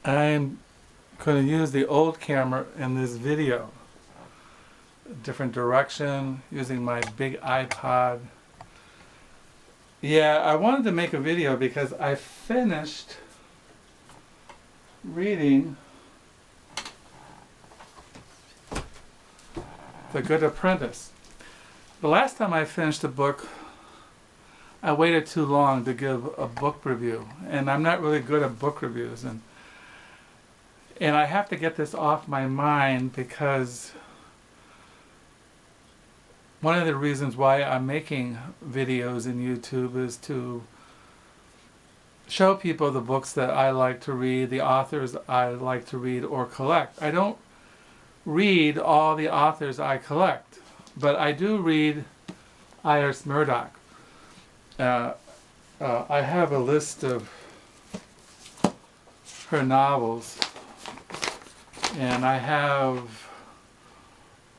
I'm going to use the old camera in this video. Different direction, using my big iPod. Yeah, I wanted to make a video because I finished reading The Good Apprentice. The last time I finished a book, I waited too long to give a book review, and I'm not really good at book reviews, and I have to get this off my mind because one of the reasons why I'm making videos in YouTube is to show people the books that I like to read, the authors I like to read or collect. I don't read all the authors I collect, but I do read Iris Murdoch. I have a list of her novels, and I have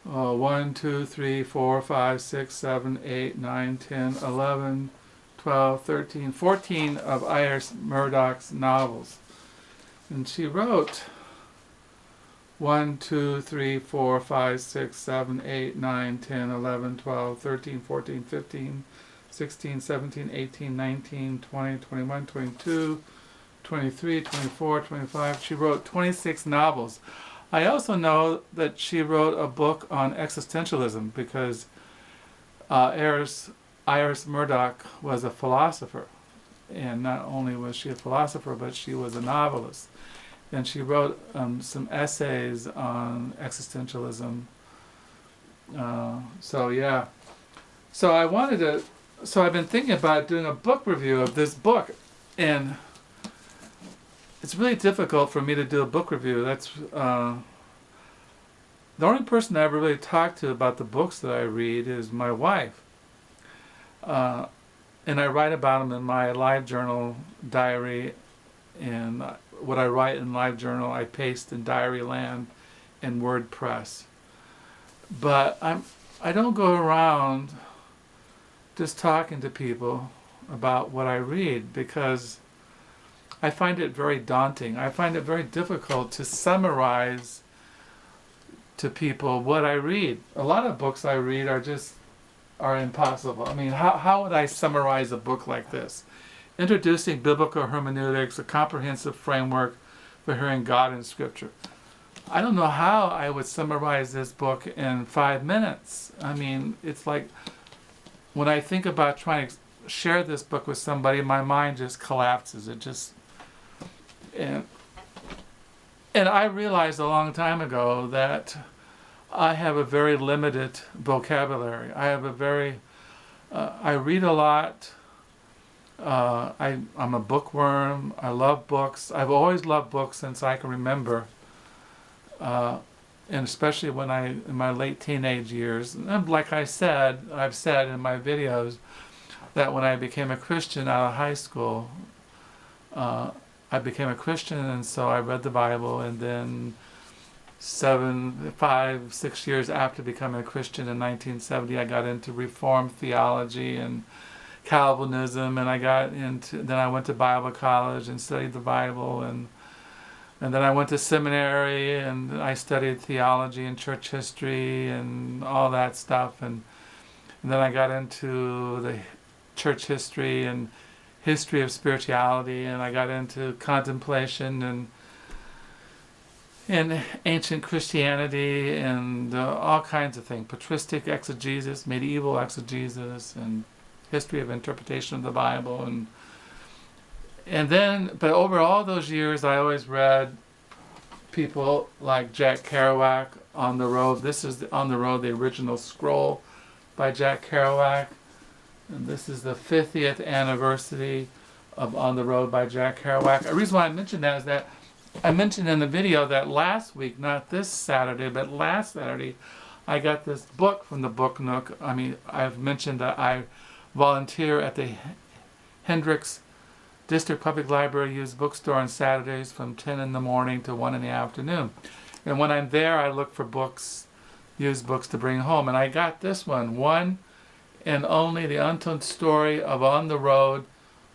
1, 2, 3, 4, 5, 6, 7, 8, 9, 10, 11, 12, 13, 14 of Iris Murdoch's novels. And she wrote 1, 2, 3, 4, 5, 6, 7, 8, 9, 10, 11, 12, 13, 14, 15, 16, 17, 18, 19, 20, 21, 22, 23, 24, 25. She wrote 26 novels. I also know that she wrote a book on existentialism because Iris Murdoch was a philosopher. And not only was she a philosopher, but she was a novelist. And she wrote some essays on existentialism. So I've been thinking about doing a book review of this book, and it's really difficult for me to do a book review. That's the only person I ever really talked to about the books that I read is my wife. And I write about them in my live journal diary, and what I write in live journal I paste in Diaryland and WordPress. But I don't go around just talking to people about what I read because I find it very daunting. I find it very difficult to summarize to people what I read. A lot of books I read are impossible. I mean, how would I summarize a book like this? Introducing Biblical Hermeneutics, a comprehensive framework for hearing God in Scripture. I don't know how I would summarize this book in 5 minutes. I mean, it's like when I think about trying to share this book with somebody, my mind just collapses. And I realized a long time ago that I have a very limited vocabulary. I read a lot. I'm a bookworm. I love books. I've always loved books since I can remember. And especially in my late teenage years. And like I've said in my videos, that when I became a Christian out of high school, I became a Christian, and so I read the Bible, and then 5, 6 years after becoming a Christian in 1970, I got into Reformed theology and Calvinism, and then I went to Bible college and studied the Bible, and then I went to seminary and I studied theology and church history and all that stuff, and then I got into the church history and history of spirituality, and I got into contemplation and ancient Christianity and all kinds of things, patristic exegesis, medieval exegesis, and history of interpretation of the Bible, but over all those years I always read people like Jack Kerouac, On the Road. This is On the Road, the original scroll by Jack Kerouac. And this is the 50th anniversary of On the Road by Jack Kerouac. The reason why I mentioned that is that I mentioned in the video that last week, not this Saturday, but last Saturday, I got this book from the Book Nook. I mean, I've mentioned that I volunteer at the Hendricks District Public Library used bookstore on Saturdays from 10 in the morning to 1 in the afternoon. And when I'm there, I look for books, used books to bring home. And I got this one and only, The Untold Story of On the Road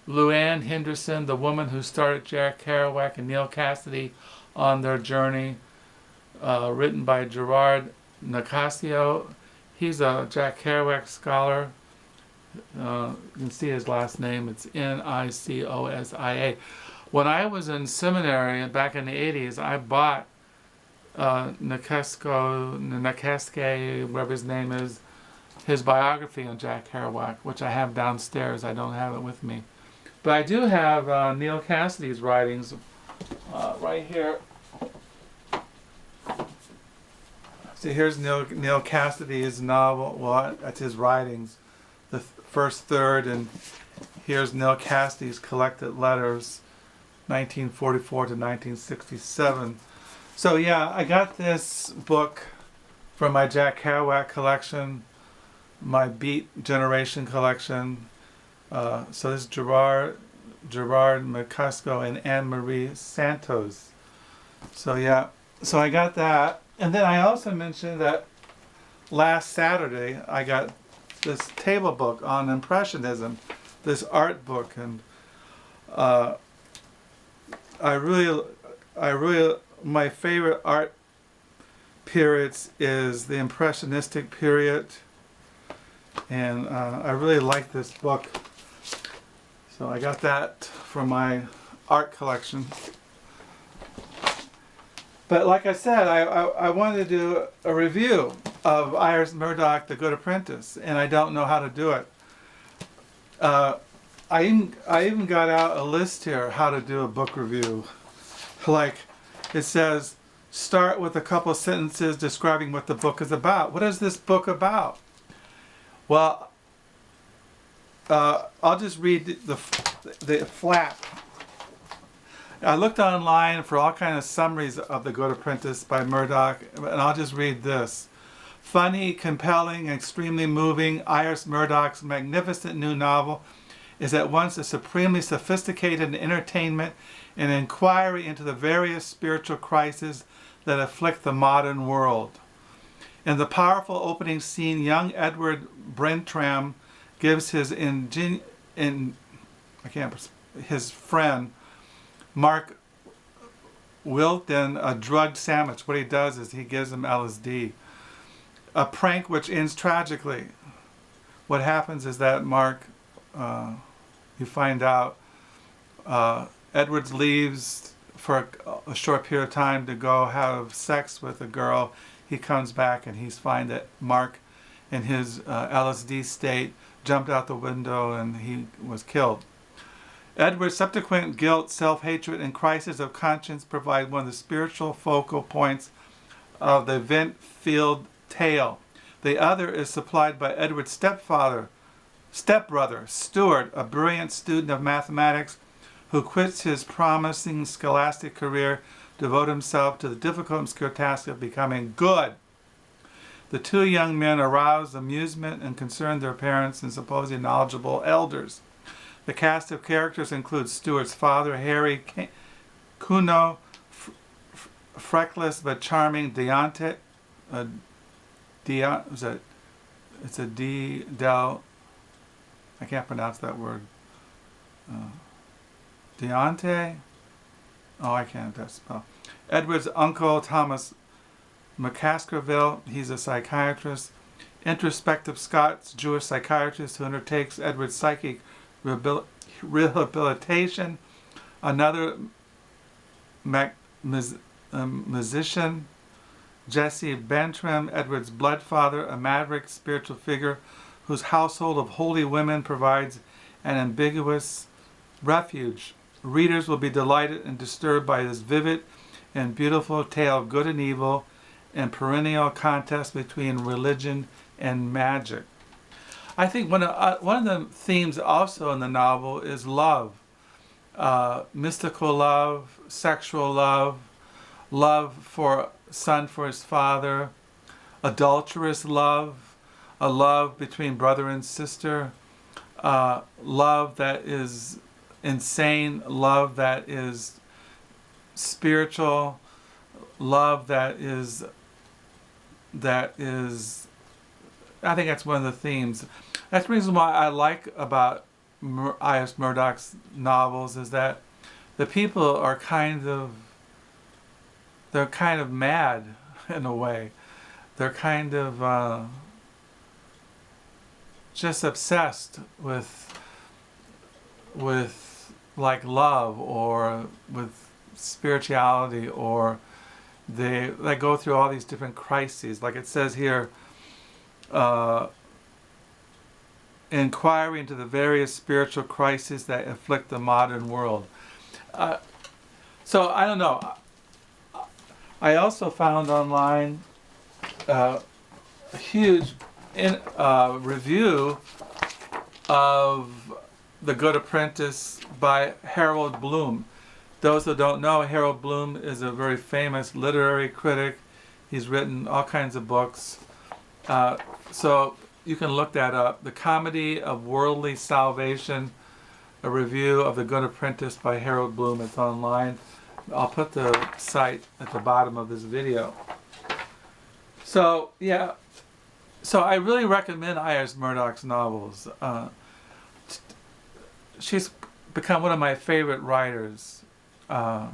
Luann Henderson, the woman who started Jack Kerouac and Neil Cassidy on their journey, written by Gerard Nicasio. He's a Jack Kerouac scholar. You can see his last name. It's Nicosia. When I was in seminary back in the 80s, I bought Nicasio, whatever his name is, his biography on Jack Kerouac, which I have downstairs. I don't have it with me. But I do have Neil Cassidy's writings right here. So here's Neil Cassidy's novel. Well, that's his writings, the first third, and here's Neil Cassidy's collected letters, 1944 to 1967. So yeah, I got this book from my Jack Kerouac collection, my Beat Generation collection. So this is Gerard McCusco and Anne Marie Santos. So yeah, so I got that. And then I also mentioned that last Saturday I got this table book on Impressionism, this art book, and I really, my favorite art periods is the Impressionistic period, and I really like this book. So I got that for my art collection. But like I said, I wanted to do a review of Iris Murdoch, The Good Apprentice, and I don't know how to do it. I even got out a list here how to do a book review. Like, it says, start with a couple sentences describing what the book is about. What is this book about? Well, I'll just read the flap. I looked online for all kinds of summaries of The Good Apprentice by Murdoch, and I'll just read this. Funny, compelling, extremely moving, Iris Murdoch's magnificent new novel is at once a supremely sophisticated entertainment and inquiry into the various spiritual crises that afflict the modern world. In the powerful opening scene, young Edward Brentram gives his his friend Mark Wilton a drugged sandwich. What he does is he gives him LSD. A prank which ends tragically. What happens is that Mark, you find out, Edwards leaves for a short period of time to go have sex with a girl. He comes back and he's find that Mark in his LSD state jumped out the window and he was killed. Edward's subsequent guilt, self-hatred, and crisis of conscience provide one of the spiritual focal points of the event-filled tale. The other is supplied by Edward's stepbrother, Stuart, a brilliant student of mathematics who quits his promising scholastic career to devote himself to the difficult, obscure task of becoming good. The two young men arouse amusement and concern their parents and supposedly knowledgeable elders. The cast of characters includes Stuart's father, Harry Cuno, freckless but charming Deontay. I can't pronounce that word. Deontay? Oh, I can't spell. Edward's uncle, Thomas McCaskerville, he's a psychiatrist. Introspective Scots, Jewish psychiatrist who undertakes Edward's psychic rehabilitation. Another musician, Jesse Bantrim, Edward's bloodfather, a maverick spiritual figure whose household of holy women provides an ambiguous refuge. Readers will be delighted and disturbed by this vivid and beautiful tale of good and evil and perennial contest between religion and magic. I think one of the themes also in the novel is love. Mystical love, sexual love, love for son for his father, adulterous love, a love between brother and sister, love that is insane, love that is spiritual, love that is I think that's one of the themes. That's the reason why I like about Iris Murdoch's novels is that the people are they're kind of mad in a way. They're kind of just obsessed with like love or with spirituality, or they go through all these different crises. Like it says here, inquiry into the various spiritual crises that afflict the modern world. So I don't know. I also found online a huge review of The Good Apprentice by Harold Bloom. Those who don't know, Harold Bloom is a very famous literary critic. He's written all kinds of books. So you can look that up. The Comedy of Worldly Salvation, a review of The Good Apprentice by Harold Bloom. It's online. I'll put the site at the bottom of this video. So, yeah. So I really recommend Iris Murdoch's novels. She's become one of my favorite writers. I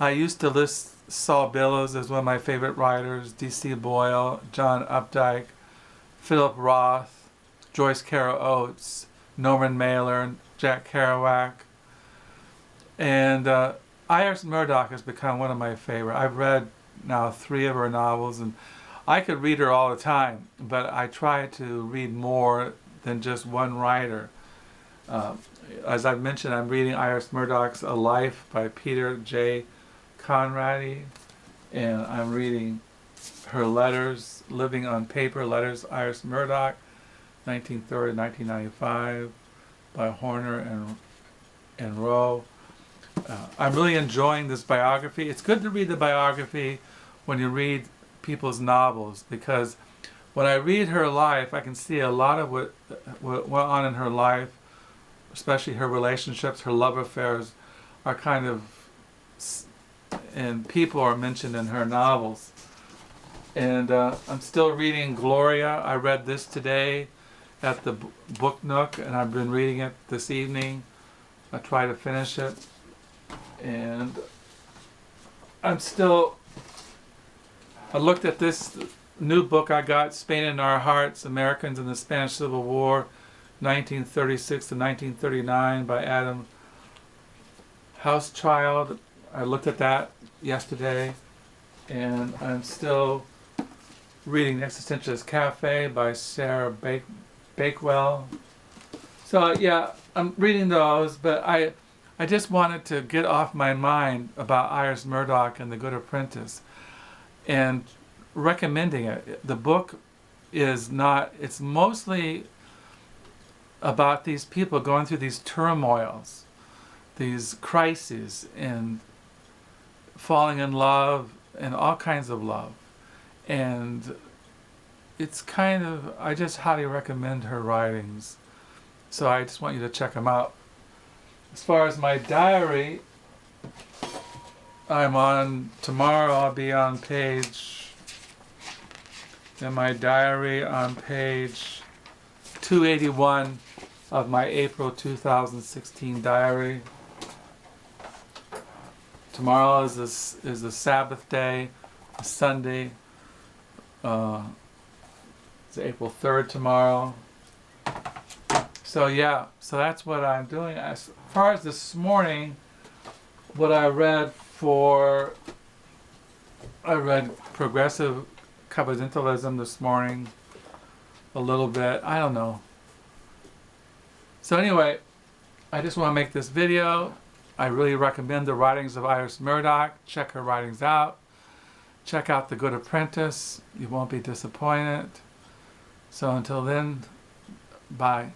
used to list Saul Bellows as one of my favorite writers, D.C. Boyle, John Updike, Philip Roth, Joyce Carol Oates, Norman Mailer, Jack Kerouac. And Iris Murdoch has become one of my favorite. I've read now 3 of her novels, and I could read her all the time, but I try to read more than just one writer. As I've mentioned, I'm reading Iris Murdoch's A Life by Peter J. Conradi, and I'm reading her letters, Living on Paper, Letters, Iris Murdoch, 1930-1995, by Horner and Rowe. I'm really enjoying this biography. It's good to read the biography when you read people's novels, because when I read her life, I can see a lot of what went on in her life, especially her relationships, her love affairs, are kind of, and people are mentioned in her novels. And I'm still reading Gloria. I read this today at the Book Nook, and I've been reading it this evening. I try to finish it. And I looked at this new book I got, Spain in Our Hearts, Americans in the Spanish Civil War, 1936 to 1939, by Adam Housechild. I looked at that yesterday, and I'm still reading Existentialist Cafe by Sarah Bakewell. So yeah, I'm reading those, but I just wanted to get off my mind about Iris Murdoch and The Good Apprentice, and recommending it. The book is not, it's mostly about these people going through these turmoils, these crises, and falling in love, and all kinds of love. And it's kind of, I just highly recommend her writings. So I just want you to check them out. As far as my diary, tomorrow I'll be on page, in my diary on page 281 of my April 2016 diary. Tomorrow is a Sabbath day, a Sunday. It's April 3rd tomorrow. So yeah, so that's what I'm doing. As far as this morning, what I read Progressive Capitalism this morning, a little bit, I don't know. So anyway, I just want to make this video. I really recommend the writings of Iris Murdoch. Check her writings out. Check out The Good Apprentice. You won't be disappointed. So until then, bye.